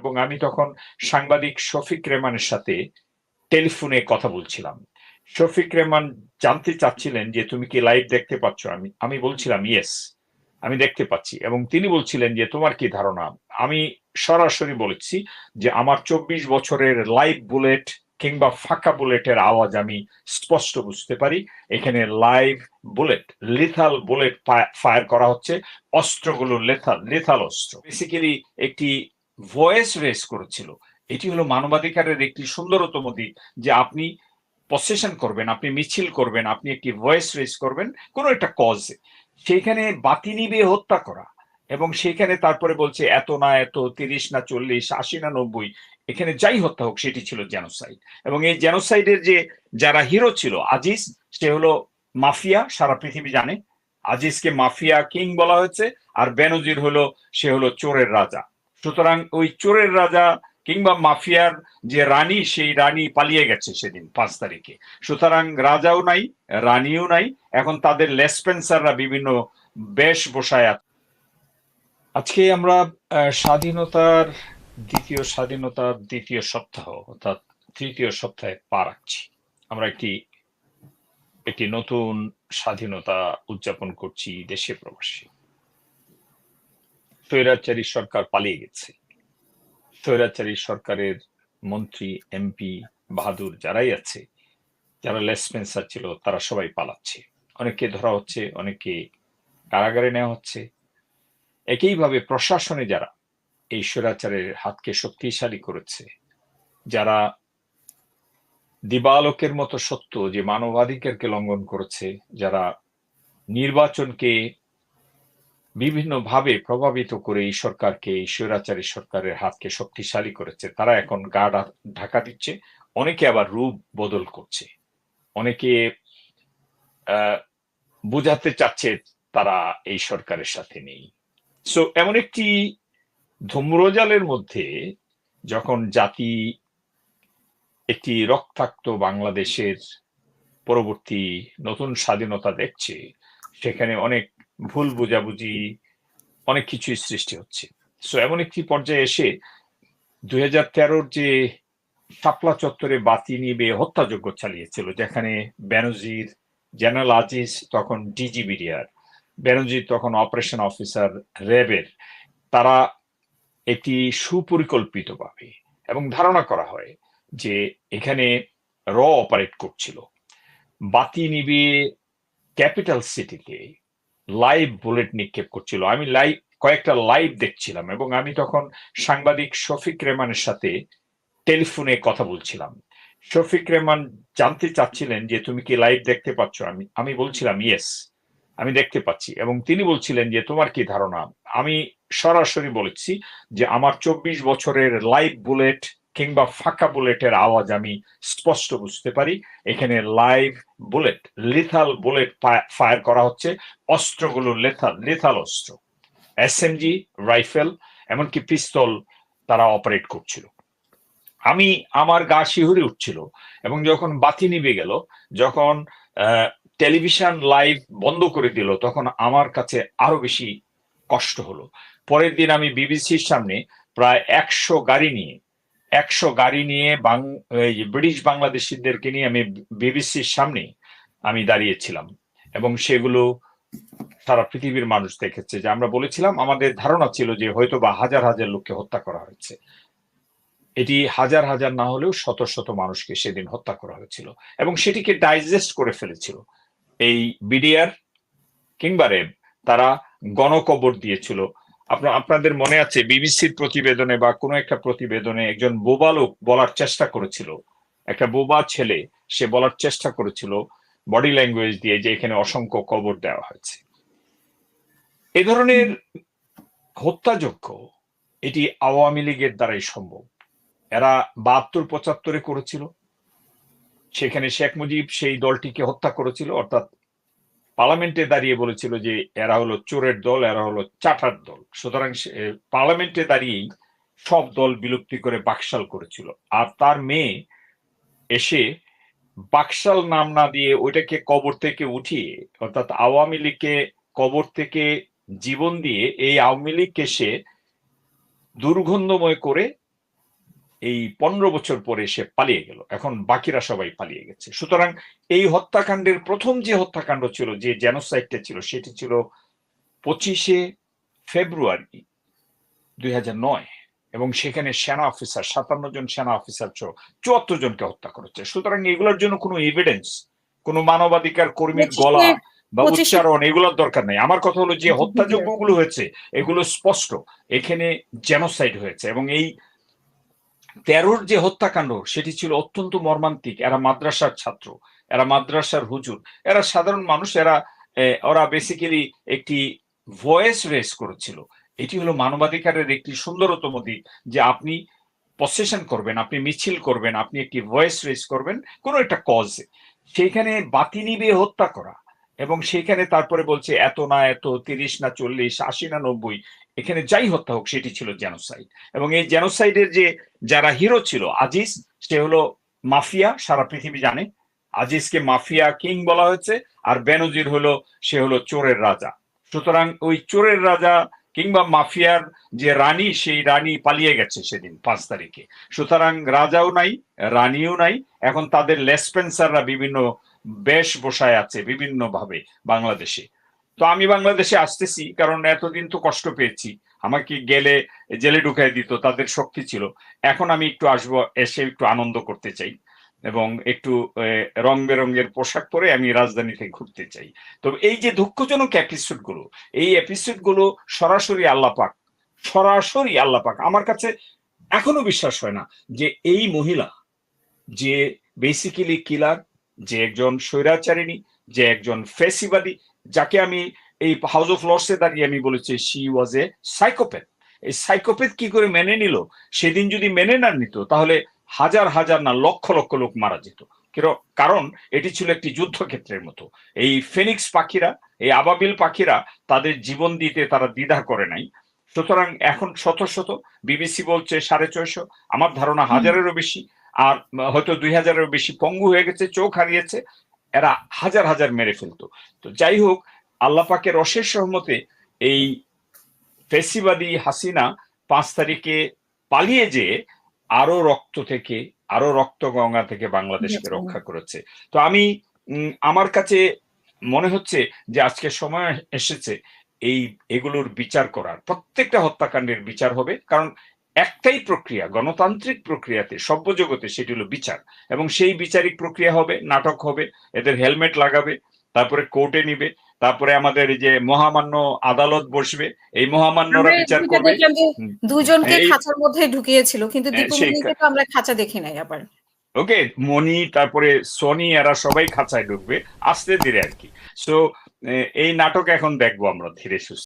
এবং আমি তখন সাংবাদিক শফিক রেহমানের সাথে টেলিফোনে কথা বলছিলাম। শফিক রেহমান জানতে চাচ্ছিলেন যে তুমি কি লাইভ দেখতে পাচ্ছ? আমি বলছিলাম ইয়েস, আমি দেখতে পাচ্ছি, এবং তিনি বলছিলেন যে তোমার কি ধারণা? আমি সরাসরি বলেছি যে আমার 24 বছরের লাইভ বুলেট কিংবা ফাঁকা বুলেটের আওয়াজ আমি স্পষ্ট বুঝতে পারি। এখানে live bullet, lethal bullet fire করা হচ্ছে, অস্ত্রগুলো লেথাল অস্ত্র। বেসিক্যালি একটি ভয়েস রেস করেছিল। এটি হলো মানবাধিকারের একটি সুন্দরতম দিক, যে আপনি পসেশন করবেন, আপনি মিছিল করবেন, আপনি একটি ভয়েস রেস করবেন কোনো একটা কজে, সেইখানে বাতি নিবে হত্যা করা, এবং সেখানে তারপরে বলছে এত না এত, 30 না 40, 80 না 90, এখানে যাই হত্যা হোক সেটি ছিল জেনোসাইড। এবং এই জেনোসাইডের যে যারা হিরো ছিল, আজিজ সে হলো মাফিয়া, সারা পৃথিবী জানে আজিজকে মাফিয়া কিং বলা হয়েছে, আর বেনজির হলো সে হলো চোরের রাজা। সুতরাং ওই চোরের রাজা কিংবা মাফিয়ার যে রানী, সেই রানী পালিয়ে গেছে সেদিন 5 তারিখে। সুতরাং রাজাও নাই, রানীও নাই, এখন তাদের লেসপেন্সাররা বিভিন্ন বেশ বসায় আছে। আজকে আমরা স্বাধীনতার দ্বিতীয় সপ্তাহ, অর্থাৎ তৃতীয় সপ্তাহে পা রাখছি। আমরা একটি নতুন স্বাধীনতা উদযাপন করছি দেশে প্রবাসী। স্বৈরাচারী সরকার পালিয়ে গেছে। স্বৈরাচারী সরকারের মন্ত্রী, এমপি, বাহাদুর যারাই আছে, যারা লেসপেন্সার ছিল, তারা সবাই পালাচ্ছে। অনেকে ধরা হচ্ছে, অনেকে কারাগারে নেওয়া হচ্ছে। একইভাবে প্রশাসনে যারা এই স্বৈরাচারের হাতকে শক্তিশালী করেছে, যারা দিবালোকের মতো সত্য যে মানবাধিকারকে লঙ্ঘন করেছে, যারা নির্বাচনকে বিভিন্নভাবে প্রভাবিত করে এই সরকারকে, এই স্বৈরাচারী সরকারের হাতকে শক্তিশালী করেছে, তারা এখন গা ঢাকা দিচ্ছে। অনেকে আবার রূপ বদল করছে, অনেকে বুঝাতে চাচ্ছে তারা এই সরকারের সাথে নেই। সো এমন একটি ধূম্রজালের মধ্যে যখন জাতি একটি রক্তাক্ত বাংলাদেশের পরবর্তী নতুন স্বাধীনতা দেখছে, সেখানে অনেক ভুল বোঝাবুঝি, অনেক কিছুই সৃষ্টি হচ্ছে। সো এমন একটি পর্যায়ে এসে 2013 যে শাপলা চত্বরে বাতি নিবে হত্যাযজ্ঞ চালিয়েছিল, যেখানে বেনজির, জেনারেল আজিজ তখন ডিজি বিডিআর, বেনজির তখন অপারেশন অফিসার র্যাবের, তারা একটি সুপরিকল্পিতভাবে এবং ধারণা করা হয় যে এখানে অপারেট করছিল। বাতি নিবে ক্যাপিটাল সিটিতে লাইভ বুলেট নিক্ষেপ করছিল। আমি কয়েকটা লাইভ দেখছিলাম, এবং আমি তখন সাংবাদিক শফিক রেহমানের সাথে টেলিফোনে কথা বলছিলাম। শফিক রেহমান জানতে চাচ্ছিলেন যে তুমি কি লাইভ দেখতে পাচ্ছ? আমি বলছিলাম ইয়েস, আমি দেখতে পাচ্ছি, এবং তিনি বলছিলেন যে তোমার কি ধারণা? আমি সরাসরি বলেছি যে আমার 24 বছরের লাইভ বুলেট কিংবা ফাঁকা বুলেটের আওয়াজ আমি স্পষ্ট বুঝতে পারি। এখানে live bullet, lethal bullet fire করা হচ্ছে, অস্ত্রগুলো লেথাল অস্ত্র, এসএমজি, রাইফেল, এমনকি পিস্তল তারা অপারেট করছিল। আমার গা শিহরে উঠছিল, এবং যখন বাতি নিভে গেল, যখন টেলিভিশন লাইভ বন্ধ করে দিল, তখন আমার কাছে আরো বেশি কষ্ট হলো। পরের দিন আমি বিবিসির সামনে প্রায় 100 গাড়ি নিয়ে ব্রিটিশ বাংলাদেশিদেরকে নিয়ে আমি বিবিসির সামনে আমি দাঁড়িয়েছিলাম, এবং সেগুলো সারা পৃথিবীর মানুষ দেখেছে। যে আমরা বলেছিলাম, আমাদের ধারণা ছিল যে হয়তো বা হাজার হাজার লোককে হত্যা করা হয়েছে। এটি হাজার হাজার না হলেও শত শত মানুষকে সেদিন হত্যা করা হয়েছিল, এবং সেটিকে ডাইজেস্ট করে ফেলেছিল এই বিডিআর কিংবা র্যাব। তারা গণকবর দিয়েছিল। আপনাদের মনে আছে বিবিসির প্রতিবেদনে বা কোনো একটা প্রতিবেদনে একজন বোবা লোক বলার চেষ্টা করেছিল, একটা বোবা ছেলে, সে বলার চেষ্টা করেছিল বডি ল্যাঙ্গুয়েজ দিয়ে যে এখানে অসংখ্য কবর দেওয়া হয়েছে। এ ধরনের হত্যাযজ্ঞ এটি আওয়ামী লীগের দ্বারাই সম্ভব। এরা 72-75 করেছিল, সেখানে শেখ মুজিব সেই দলটিকে হত্যা করেছিল, অর্থাৎ পার্লামেন্টে দাঁড়িয়ে বলেছিল যে এরা হলো চোরের দল, এরা হলো চাটার দল। সুতরাং পার্লামেন্টে দাঁড়িয়েই সব দল বিলুপ্তি করে বাকশাল করেছিল। আর তার মেয়ে এসে বাকশাল নাম না দিয়ে ওইটাকে কবর থেকে উঠিয়ে, অর্থাৎ আওয়ামী লীগকে কবর থেকে জীবন দিয়ে এই আওয়ামী লীগকে সে দুর্গন্ধময় করে এই 15 বছর পরে সে পালিয়ে গেল, এখন বাকিরা সবাই পালিয়ে গেছে। সুতরাং এই হত্যাকাণ্ডের প্রথম যে হত্যাকাণ্ড ছিল, যে জেনোসাইডটা ছিল, সেটি ছিল 25শে ফেব্রুয়ারি 2009, এবং সেখানে সেনা অফিসার 57 জন সেনা অফিসার 74 জনকে হত্যা করেছে। সুতরাং এগুলোর জন্য কোনো এভিডেন্স, কোনো মানবাধিকার কর্মীর গলা বা উচ্চারণ এগুলোর দরকার নেই। আমার কথা হলো যে হত্যাযজ্ঞগুলো হয়েছে এগুলো স্পষ্ট, এখানে জেনোসাইড হয়েছে। এবং এই 13 যে হত্যাকাণ্ড সেটি ছিল অত্যন্ত মর্মান্তিক। এরা মাদ্রাসার ছাত্র, এরা মাদ্রাসার হুজুর, এরা সাধারণ মানুষ, ওরা বেসিক্যালি একটি ভয়েস রেজ করেছিল। এটি হলো মানবাধিকারের একটি সুন্দরতম দিক, যে আপনি পসেশন করবেন, আপনি মিছিল করবেন, আপনি একটি ভয়েস রেজ করবেন কোনো একটা কজে, সেইখানে বাতি নিবে হত্যা করা, এবং সেখানে তারপরে বলছে এত না এত, 30 না 40, 80 না 90, এখানে যাই হত্যা হোক সেটি ছিল জেনোসাইড। এবং এই জেনোসাইডের যে যারা হিরো ছিল, আজিজ সে হলো মাফিয়া, সারা পৃথিবী জানে আজিজকে মাফিয়া কিং বলা হয়েছে, আর বেনজির হলো সে হলো চোরের রাজা। সুতরাং ওই চোরের রাজা কিংবা মাফিয়ার যে রানী, সেই রানী পালিয়ে গেছে সেদিন 5 তারিখে। সুতরাং রাজাও নাই, রানীও নাই, এখন তাদের লেসপেন্সাররা বিভিন্ন বেশ বসায় আছে বিভিন্ন ভাবে বাংলাদেশে। তো আমি বাংলাদেশে আসতেছি কারণ এতদিন তো কষ্ট পেয়েছি, আমাকে গেলে জেলে ঢুকাই দিত, তাদের শক্তি ছিল। এখন আমি একটু আসবো, এসে একটু আনন্দ করতে চাই এবং একটু রং বেরঙের পোশাক পরে আমি রাজধানীতে ঘুরতে চাই। তো এই যে দুঃখজনক এপিসোড গুলো, এই এপিসোড গুলো সরাসরি আল্লাপাক, সরাসরি আল্লাপাক, আমার কাছে এখনো বিশ্বাস হয় না যে এই মহিলা যে বেসিক্যালি কিলার, যে একজন স্বৈরাচারিণী, যে একজন ফেসিবাদী, যাকে আমি এই হাউস অফ লর্ডসে দাঁড়িয়ে আমি বলেছি শি ওয়াজ এ সাইকোপ্যাথ। এই সাইকোপ্যাথ কি করে মেনে নিল? সেদিন যদি মেনে না নিত তাহলে হাজার হাজার না লক্ষ লক্ষ লোক মারা যেত। কারণ এটি ছিল একটি যুদ্ধক্ষেত্রের মতো। এই ফিনিক্স পাখিরা, এই আবাবিল পাখিরা তাদের জীবন দিতে তারা দ্বিধা করে নাই। সুতরাং এখন শত শত, বিবিসি বলছে 650, আমার ধারণা হাজারেরও বেশি, আর হয়তো 2000-এরও বেশি পঙ্গু হয়ে গেছে, চোখ হারিয়েছে। এরা হাজার হাজার মেরে ফেলতো। তো যাই হোক, আল্লাহ পাকের অশেষ রহমতে এই ফেসিবাদী হাসিনা 5 তারিখে পালিয়ে যেয়ে আরো রক্ত থেকে, আরো রক্ত গঙ্গা থেকে বাংলাদেশকে রক্ষা করেছে। তো আমি আমার কাছে মনে হচ্ছে যে আজকে সময় এসেছে এগুলোর বিচার করার, প্রত্যেকটা হত্যাকাণ্ডের বিচার হবে। কারণ একটাই প্রক্রিয়া গণতান্ত্রিক প্রক্রিয়াতে, সভ্য জগতে, সেটি হলো বিচার। এবং সেই বিচারিক প্রক্রিয়া হবে, নাটক হবে, এদের হেলমেট লাগাবে, তারপরে কোর্টে নিবে, তারপরে আমাদের এই যে মহামান্য আদালত বসবে, এই মহামান্যরা বিচার করবে। দুজনকে খাঁচার মধ্যে ঢুকিয়েছিল, কিন্তু দীপুমণিকে তো আমরা খাঁচা দেখি নাই আবার। ওকে, মনি তারপরে সনি এরা সবাই খাঁচায় ঢুকবে আস্তে ধীরে আর কি। সো এই নাটক এখন দেখবো আমরা ধীরে সুস্থে।